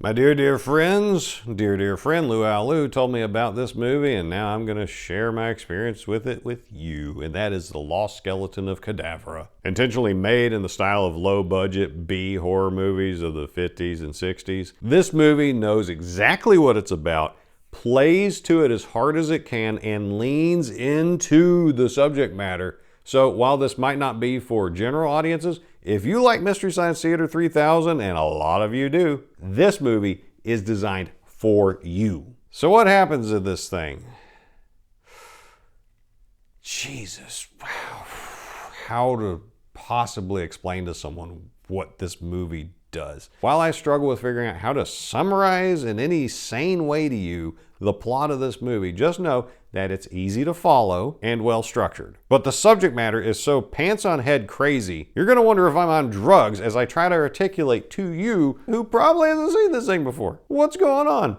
My dear friends, dear friend Lou told me about this movie, and now I'm going to share my experience with it with you, and that is The Lost Skeleton of Cadavra. Intentionally made in the style of low-budget B horror movies of the 50s and 60s, this movie knows exactly what it's about, plays to it as hard as it can, and leans into the subject matter. So while this might not be for general audiences, if you like Mystery Science Theater 3000, and a lot of you do, this movie is designed for you. So what happens in this thing? Jesus, wow. How to possibly explain to someone what this movie does. While I struggle with figuring out how to summarize in any sane way to you the plot of this movie, just know that it's easy to follow and well structured. But the subject matter is so pants on head crazy, you're gonna wonder if I'm on drugs as I try to articulate to you who probably hasn't seen this thing before. What's going on?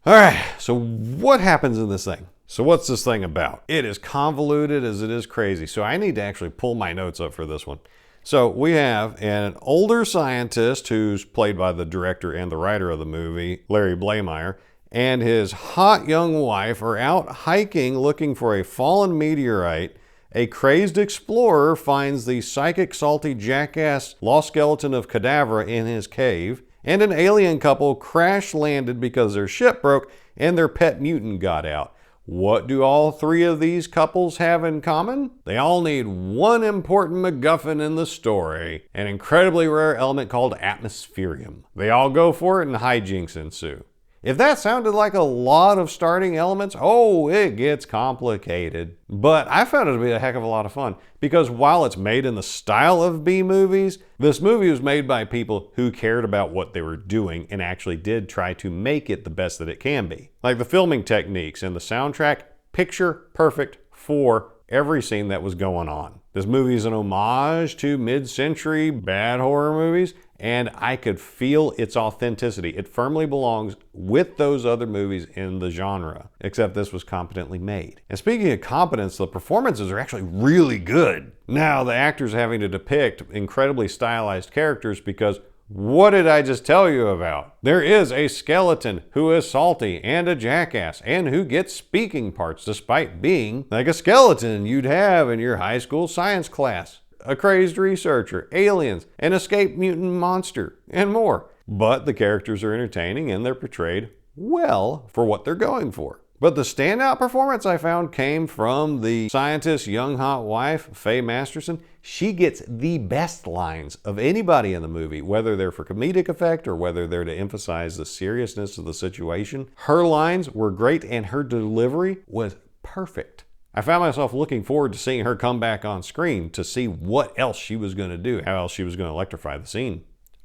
All right, so what happens in this thing? So what's this thing about? It is convoluted as it is crazy, so I need to actually pull my notes up for this one. So we have an older scientist who's played by the director and the writer of the movie, Larry Blamire, and his hot young wife are out hiking looking for a fallen meteorite. A crazed explorer finds the psychic salty jackass lost skeleton of Cadavra in his cave, and an alien couple crash landed because their ship broke and their pet mutant got out. What do all three of these couples have in common? They all need one important MacGuffin in the story, an incredibly rare element called atmospherium. They all go for it and hijinks ensue. If that sounded like a lot of starting elements, oh, it gets complicated. But I found it to be a heck of a lot of fun, because while it's made in the style of B movies, this movie was made by people who cared about what they were doing and actually did try to make it the best that it can be. Like the filming techniques and the soundtrack, picture perfect for every scene that was going on. This movie is an homage to mid-century bad horror movies, and I could feel its authenticity. It firmly belongs with those other movies in the genre, except this was competently made. And speaking of competence, the performances are actually really good. Now, the actors having to depict incredibly stylized characters because what did I just tell you about? There is a skeleton who is salty and a jackass and who gets speaking parts despite being like a skeleton you'd have in your high school science class. A crazed researcher, aliens, an escaped mutant monster, and more. But the characters are entertaining and they're portrayed well for what they're going for. But the standout performance I found came from the scientist's young hot wife, Faye Masterson. She gets the best lines of anybody in the movie, whether they're for comedic effect or whether they're to emphasize the seriousness of the situation. Her lines were great and her delivery was perfect. I found myself looking forward to seeing her come back on screen to see what else she was going to do, how else she was going to electrify the scene.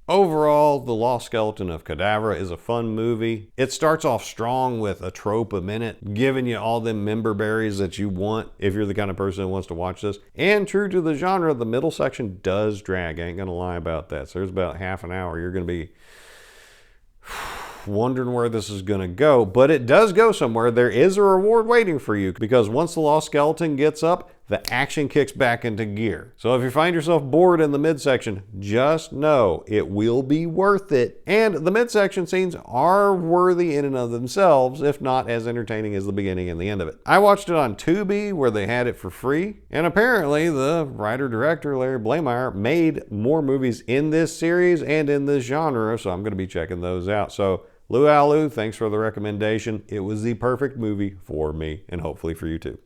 Overall, The Lost Skeleton of Cadavra is a fun movie. It starts off strong with a trope a minute, giving you all them member berries that you want if you're the kind of person who wants to watch this. And true to the genre, the middle section does drag. I ain't gonna lie about that. So there's about half an hour. You're gonna be wondering where this is going to go, but it does go somewhere. There is a reward waiting for you, because once the lost skeleton gets up, the action kicks back into gear. So if you find yourself bored in the midsection, just know it will be worth it. And the midsection scenes are worthy in and of themselves, if not as entertaining as the beginning and the end of it. I watched it on Tubi, where they had it for free, and apparently the writer-director Larry Blamire made more movies in this series and in this genre, so I'm going to be checking those out. So Lou, thanks for the recommendation. It was the perfect movie for me, and hopefully for you too.